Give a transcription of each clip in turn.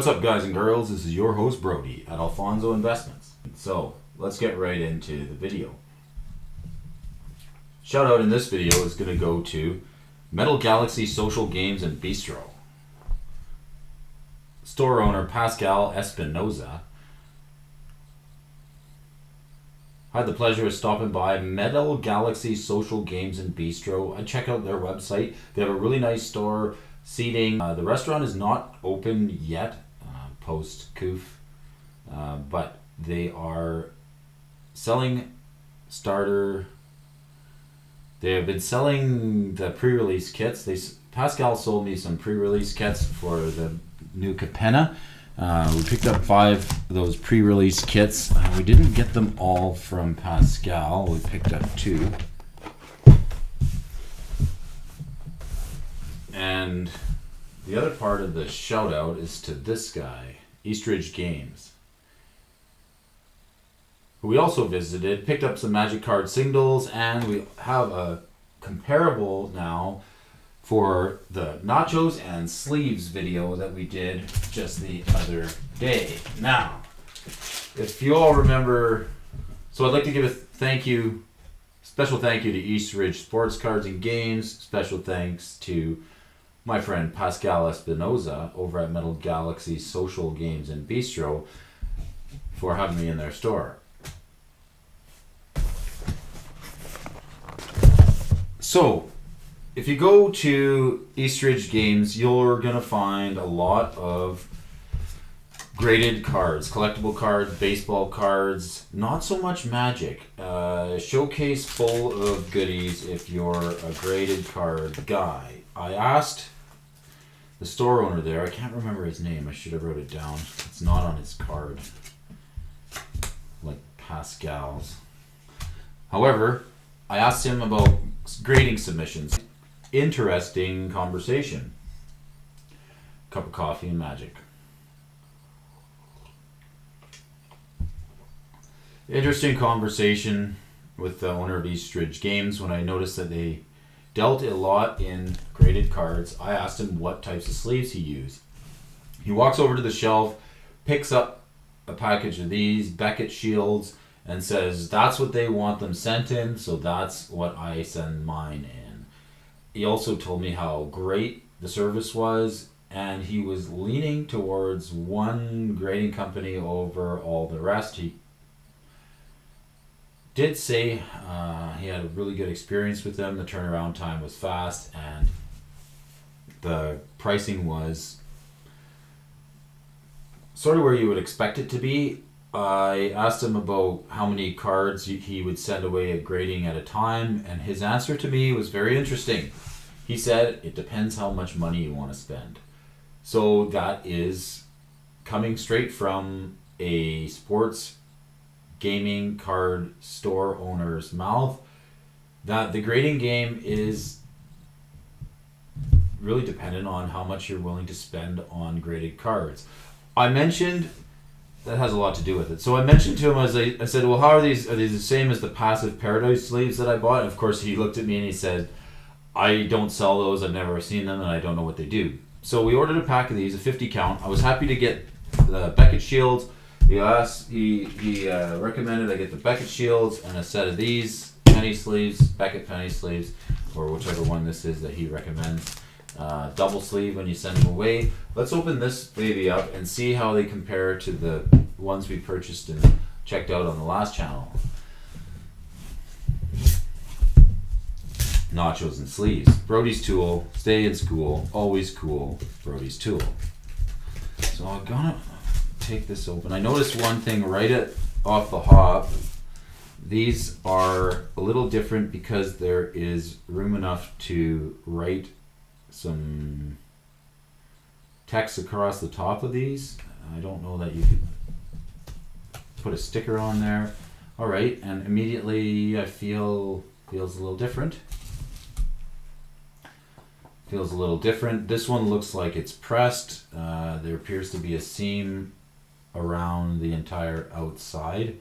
What's up, guys and girls? This is your host Brody at AlphonsoInvestments. So let's get right into the video. Shout out in this video is going to go to Metal Galaxy Social Games and Bistro. Store owner Pascal Espinoza had the pleasure of stopping by Metal Galaxy Social Games and Bistro. I checked out their website. They have a really nice store, seating. The restaurant is not open yet, post-coof, but they are selling starter. They have been selling the pre-release kits. Pascal sold me some pre-release kits for the new Capenna. We picked up 5 of those pre-release kits. We didn't get them all from Pascal. We picked up 2. And the other part of the shout out is to this guy, Eastridge Games, who we also visited, picked up some Magic card singles, and we have a comparable now for the nachos and sleeves video that we did just the other day. Now, if you all remember, so I'd like to give a special thank you to Eastridge Sports Cards and Games. Special thanks to my friend Pascal Espinoza over at Metal Galaxy Social Games and Bistro for having me in their store. So, if you go to Eastridge Games, you're going to find a lot of graded cards, collectible cards, baseball cards, not so much Magic. Showcase full of goodies if you're a graded card guy. I asked the store owner there, I can't remember his name, I should have wrote it down. It's not on his card, like Pascal's. However, I asked him about grading submissions. Interesting conversation. Cup of coffee and Magic. Interesting conversation with the owner of Eastridge Games when I noticed that they dealt a lot in graded cards. I asked him what types of sleeves he used. He walks over to the shelf, picks up a package of these Beckett shields, and says that's what they want them sent in, so that's what I send mine in. He also told me how great the service was, and he was leaning towards one grading company over all the rest. He did say he had a really good experience with them. The turnaround time was fast, and the pricing was sort of where you would expect it to be. I asked him about how many cards he would send away at grading at a time, and his answer to me was very interesting. He said, it depends how much money you want to spend. So that is coming straight from a sports gaming card store owner's mouth, that the grading game is really dependent on how much you're willing to spend on graded cards. I mentioned that has a lot to do with it. So I mentioned to him, I said, well, how are these? Are these the same as the Passive Paradise sleeves that I bought? And of course, he looked at me and he said, I don't sell those. I've never seen them, and I don't know what they do. So we ordered a pack of these, a 50 count. I was happy to get the Beckett shields. He recommended I get the Beckett shields and a set of these penny sleeves, Beckett penny sleeves, or whichever one this is that he recommends. Double sleeve when you send them away. Let's open this baby up and see how they compare to the ones we purchased and checked out on the last channel. Nachos and sleeves. Brody's tool. Stay in school. Always cool. Brody's tool. So I'm gonna take this open. I noticed one thing right off the hop. These are a little different because there is room enough to write some text across the top of these. I don't know that you could put a sticker on there. All right, and immediately I feels a little different. Feels a little different. This one looks like it's pressed. There appears to be a seam around the entire outside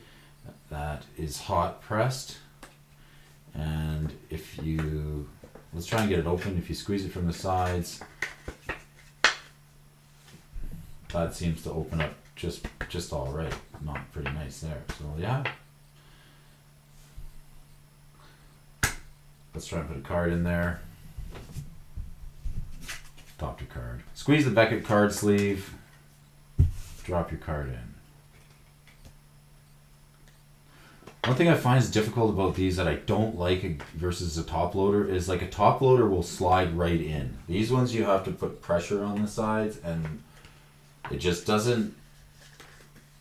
that is hot pressed. And if you Let's try and get it open. If you squeeze it from the sides, that seems to open up just all right. Not pretty nice there. So yeah. Let's try and put a card in there. Adopt a card. Squeeze the Beckett card sleeve. Drop your card in. One thing I find is difficult about these that I don't like versus a top loader is like a top loader will slide right in. These ones you have to put pressure on the sides and it just doesn't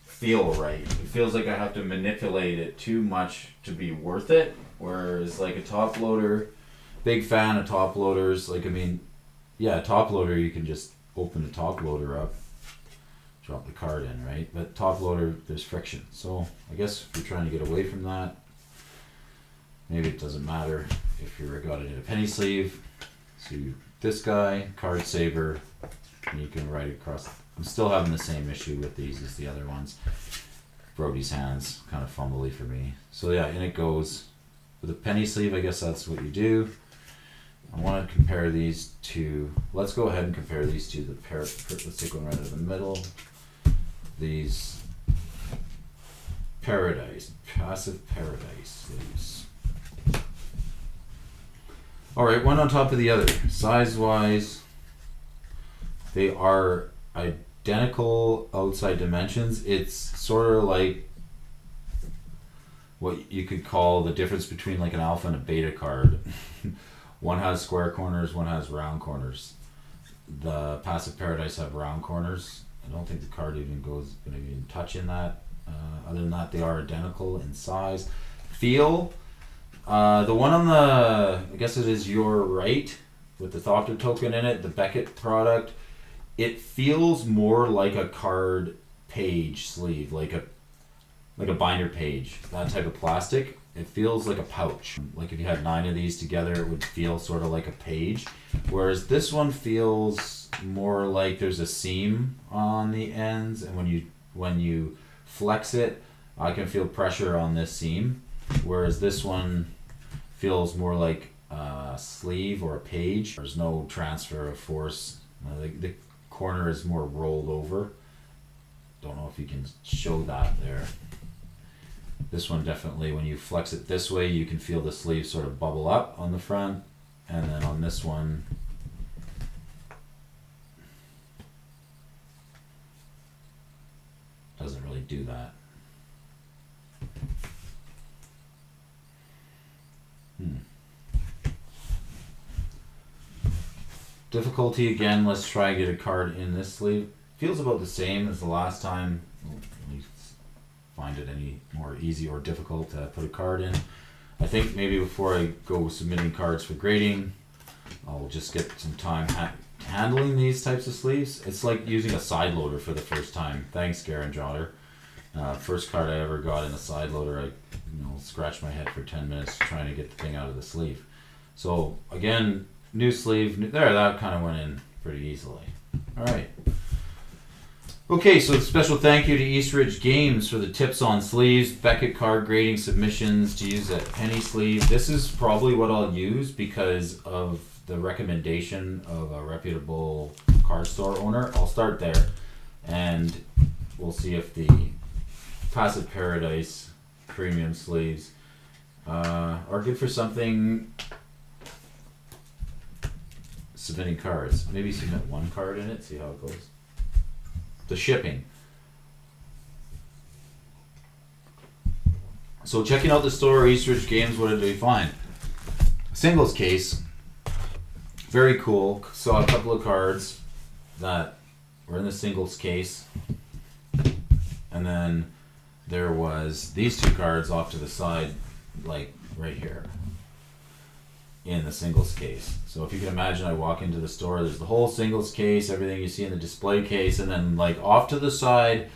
feel right. It feels like I have to manipulate it too much to be worth it. Whereas like a top loader, big fan of top loaders. Like, I mean, yeah, a top loader, you can just open the top loader up, drop the card in, right? But top loader, there's friction. So I guess if you're trying to get away from that, maybe it doesn't matter if you're got it in a penny sleeve. So this guy, card saver, and you can write across. I'm still having the same issue with these as the other ones. Brody's hands, kind of fumbly for me. So yeah, in it goes. With a penny sleeve, I guess that's what you do. I want to compare these to, let's go ahead and compare these to the let's take one right out of the middle. These passive paradise sleeves. All right, one on top of the other. Size-wise, they are identical outside dimensions. It's sort of like what you could call the difference between like an alpha and a beta card. One has square corners, one has round corners. The Passive Paradise have round corners. I don't think the card even goes going to even touch in that. Other than that, they are identical in size. Feel, the one on the, I guess it is your right, with the Thopter token in it, the Beckett product, it feels more like a card page sleeve, like a binder page, that type of plastic. It feels like a pouch. Like if you had 9 of these together, it would feel sort of like a page. Whereas this one feels more like there's a seam on the ends, and when you flex it, I can feel pressure on this seam. Whereas this one feels more like a sleeve or a page. There's no transfer of force. The corner is more rolled over. Don't know if you can show that there. This one definitely, when you flex it this way, you can feel the sleeve sort of bubble up on the front, and then on this one, doesn't really do that. Difficulty again, let's try and get a card in this sleeve. Feels about the same as the last time. Find it any more easy or difficult to put a card in. I think maybe before I go submitting cards for grading, I'll just get some time handling these types of sleeves. It's like using a side loader for the first time. Thanks, Garen Jotter. First card I ever got in a side loader, I scratched my head for 10 minutes trying to get the thing out of the sleeve. So again, new sleeve, there, that kind of went in pretty easily. All right. Okay, so special thank you to Eastridge Games for the tips on sleeves, Beckett card grading submissions to use a penny sleeve. This is probably what I'll use because of the recommendation of a reputable card store owner. I'll start there, and we'll see if the Passive Paradise premium sleeves are good for something. Submitting cards. Maybe submit one card in it, see how it goes. The shipping. So checking out the store, Eastridge Games, what did we find? Singles case. Very cool. Saw a couple of cards that were in the singles case. And then there was these 2 cards off to the side, like right here, in the singles case. So if you can imagine, I walk into the store, there's the whole singles case, everything you see in the display case, and then like off to the side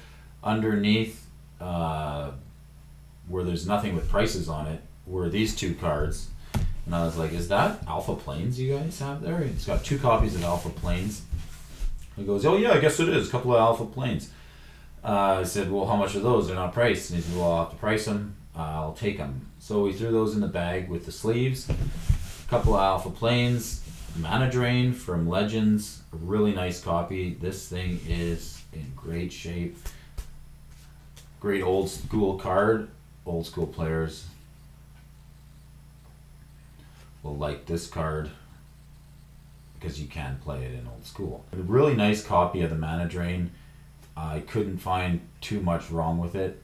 underneath where there's nothing with prices on it were these 2 cards. And I was like, is that Alpha Planes you guys have there? It's got 2 copies of Alpha Planes. He goes, oh yeah, I guess it is, a couple of Alpha Planes. I said, well, how much are those? They're not priced. And he said, well, I'll have to price them. I'll take them. So we threw those in the bag with the sleeves. Couple of Alpha Planes. Mana Drain from Legends, a really nice copy. This thing is in great shape. Great old school card. Old school players will like this card because you can play it in old school. A really nice copy of the Mana Drain. I couldn't find too much wrong with it.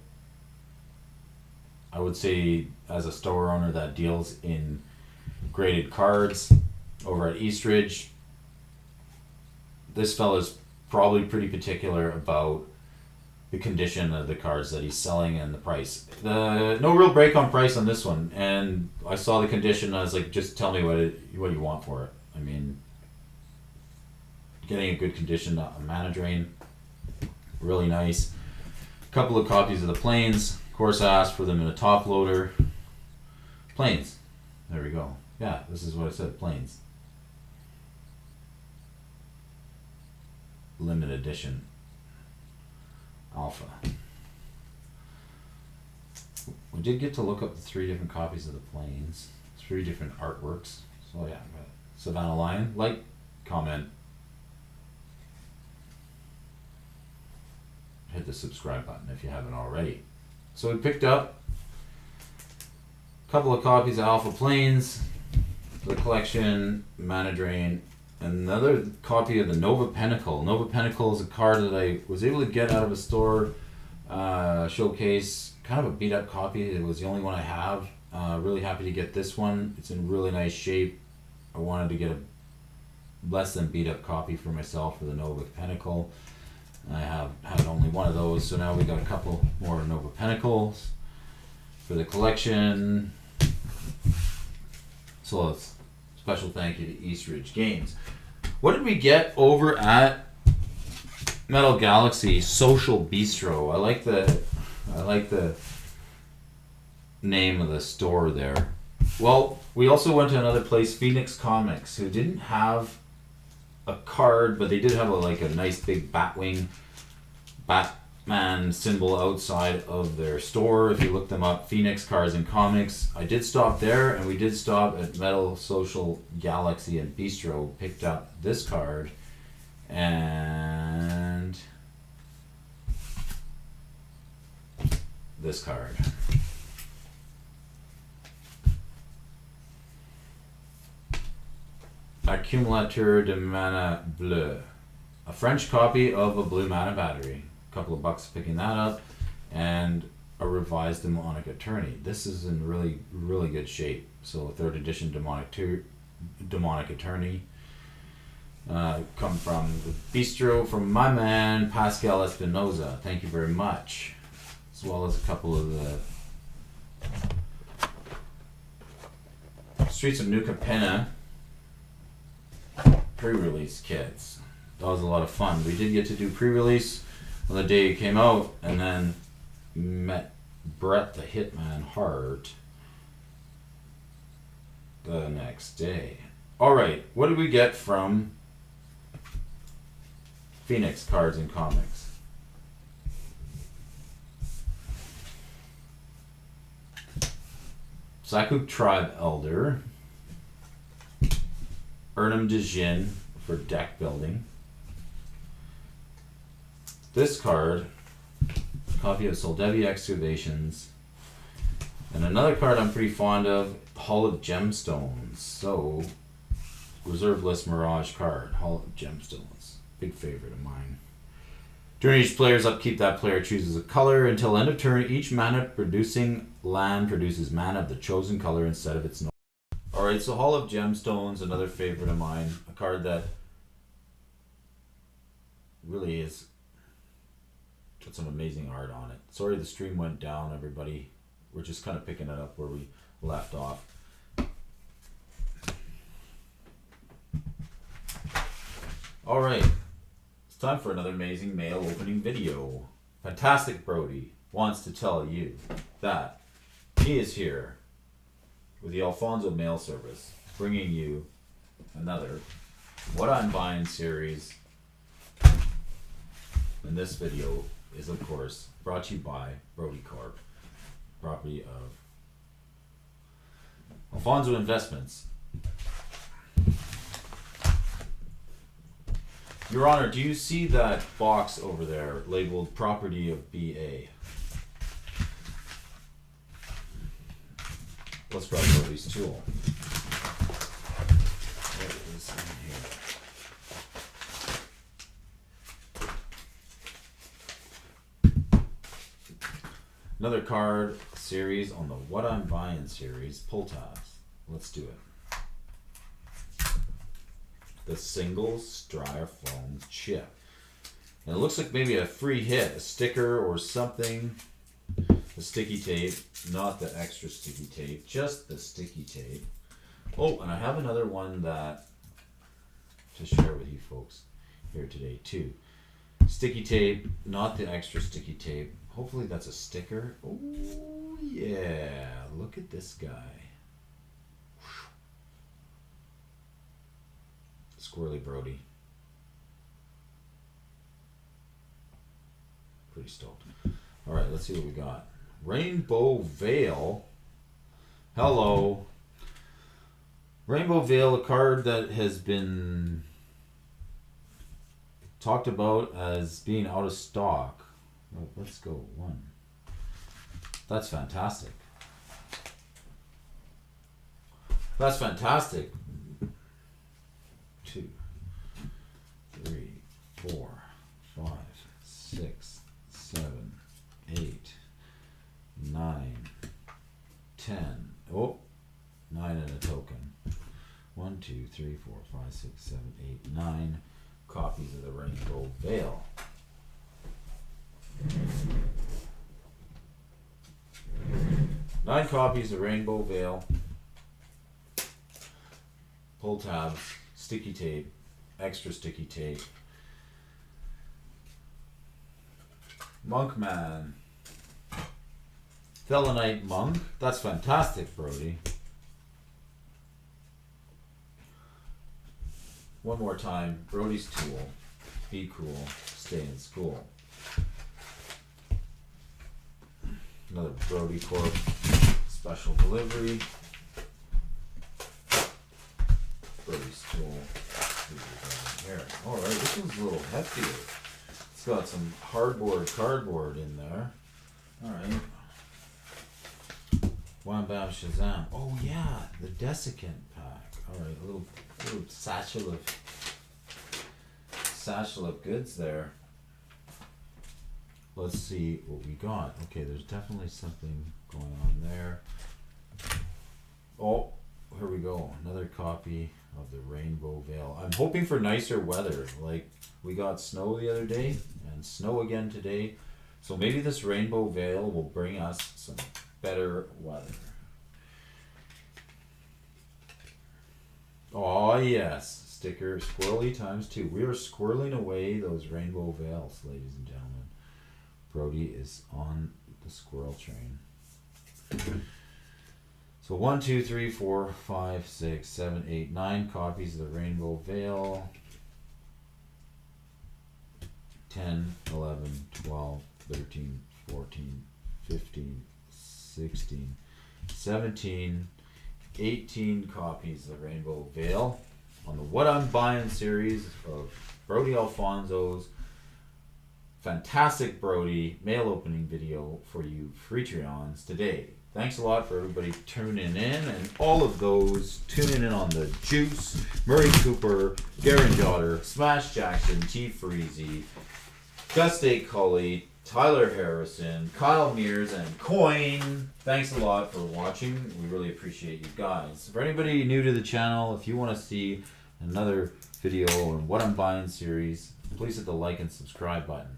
I would say, as a store owner that deals in graded cards over at Eastridge, this fella's probably pretty particular about the condition of the cards that he's selling and the price. No real break on price on this one, and I saw the condition. I was like, just tell me what you want for it. I mean, getting a good condition, a Mana Drain, really nice. A couple of copies of the Plains. Of course, I asked for them in a top loader. Plains. There we go. Yeah, this is what I said. Plains. Limited edition. Alpha. We did get to look up the 3 different copies of the Plains. 3 different artworks. So yeah, Savannah Lion. Like, comment. Hit the subscribe button if you haven't already. So we picked up a couple of copies of Alpha Plains, the collection, Mana Drain, another copy of the Nova Pinnacle. Nova Pinnacle is a card that I was able to get out of a store showcase. Kind of a beat up copy. It was the only one I have. Really happy to get this one. It's in really nice shape. I wanted to get a less than beat up copy for myself for the Nova Pinnacle. I have had only one of those, so now we got a couple more Nova Pinnacles for the collection. So a special thank you to Eastridge Games. What did we get over at Metal Galaxy Social Bistro? I like the name of the store there. Well, we also went to another place, Phoenix Comics, who didn't have a card, but they did have a nice big Batwing Batman symbol outside of their store. If you look them up, Phoenix Cards and Comics. I did stop there, and we did stop at Metal Social Galaxy and Bistro, picked up this card, and this card. Accumulateur de Mana Bleu. A French copy of a blue mana battery. A couple of bucks picking that up. And a revised Demonic Attorney. This is in really, really good shape. So 3rd edition Demonic Attorney. Come from the Bistro from my man Pascal Espinoza. Thank you very much. As well as a couple of the Streets of New Capenna pre-release kits. That was a lot of fun. We did get to do pre-release on the day it came out, and then met Brett the Hitman Hart the next day. Alright, what did we get from Phoenix Cards and Comics? Sakuk Tribe Elder, Urnum de Jin for deck building. This card, copy of Soldevi Excavations, and another card I'm pretty fond of, Hall of Gemstones. So, reserve list Mirage card, Hall of Gemstones, big favorite of mine. During each player's upkeep, that player chooses a color. Until end of turn, each mana producing land produces mana of the chosen color instead of its normal. Alright, so Hall of Gemstones, another favorite of mine. A card that really is got some amazing art on it. Sorry the stream went down, everybody. We're just kind of picking it up where we left off. Alright, it's time for another amazing mail opening video. Fantastic Brody wants to tell you that he is here with the Alphonso Mail Service, bringing you another What I'm Buying series. And this video is, of course, brought to you by Brody Corp, property of AlphonsoInvestments. Your Honor, do you see that box over there labeled property of BA? Let's grab Brody's tool. What is in here? Another card series on the What I'm Buying series. Pull tabs. Let's do it. The single styrofoam chip. And it looks like maybe a free hit, a sticker or something. The sticky tape, not the extra sticky tape, just the sticky tape. Oh, and I have another one that to share with you folks here today too. Sticky tape, not the extra sticky tape. Hopefully that's a sticker. Oh yeah, look at this guy. Squirrely Brody. Pretty stoked. All right, let's see what we got. Rainbow Veil. Hello. Rainbow Veil, a card that has been talked about as being out of stock. Oh, let's go. One. That's fantastic. That's fantastic. 2, 3, 4, 5, 6, 7, 8, 9, 10. Oh, 9 and a token. 1, 2, 3, 4, 5, 6, 7, 8, 9 copies of the Rainbow Veil. Nine copies of Rainbow Veil. Pull tabs, sticky tape, extra sticky tape. Monkman. Thelanite Monk. That's fantastic, Brody. One more time. Brody's tool. Be cool. Stay in school. Another Brody Corp special delivery. Brody's tool. Here. Alright, this one's a little heftier. It's got some cardboard in there. Alright. Wham Bam Shazam. Oh yeah, the desiccant pack. Alright, a little satchel of goods there. Let's see what we got. Okay, there's definitely something going on there. Oh, here we go. Another copy of the Rainbow Veil. I'm hoping for nicer weather. Like, we got snow the other day and snow again today. So maybe this Rainbow Veil will bring us some better weather. Oh yes, sticker squirrely ×2. We are squirreling away those Rainbow Veils, ladies and gentlemen. Brody is on the squirrel train. So 1, 2, 3, 4, 5, 6, 7, 8, 9 copies of the Rainbow Veil. 10, 11, 12, 13, 14, 15, 16, 17, 18 copies of the Rainbow Veil on the What I'm Buying series of Brody Alphonso's fantastic Brody mail opening video for you Patreons today. Thanks a lot for everybody tuning in and all of those tuning in on the Juice, Murray Cooper, Garen Jotter, Smash Jackson, T Freezy, Gus A. Cully, Tyler Harrison, Kyle Mears, and Coin. Thanks a lot for watching. We really appreciate you guys. For anybody new to the channel, if you want to see another video on What I'm Buying series, please hit the like and subscribe button.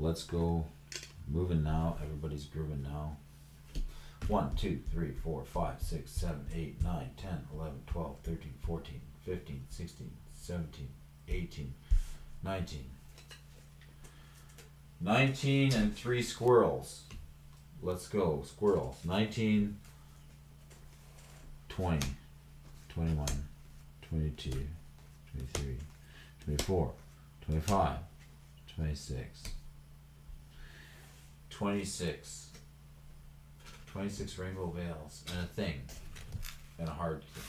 Let's go. Moving now. Everybody's grooving now. 1, 2, 3, 4, 5, 6, 7, 8, 9, 10, 11, 12, 13, 14, 15, 16, 17, 18, 19. 19 and 3 squirrels. Let's go. Squirrels. 19, 20, 21, 22, 23, 24, 25, 26, 26, 26 rainbow veils and a thing. And a hard thing.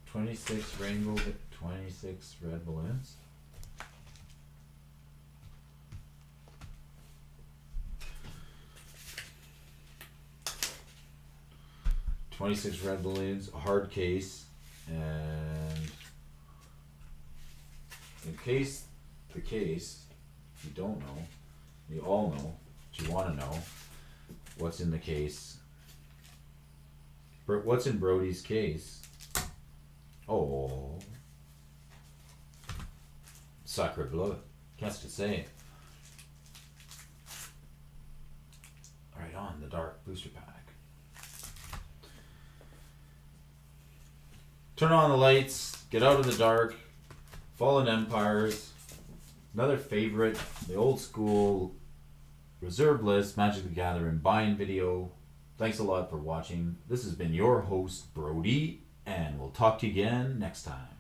26 rainbow, 26 red balloons. $26 red balloons, a hard case, and in case if you don't know, you all know, but you want to know what's in the case. What's in Brody's case? Oh, sacre bleu, qu'est-ce que c'est? Right on, the dark booster pack. Turn on the lights, get out of the dark, Fallen Empires, another favorite, the old school reserve list, Magic the Gathering buy-in video. Thanks a lot for watching. This has been your host, Brody, and we'll talk to you again next time.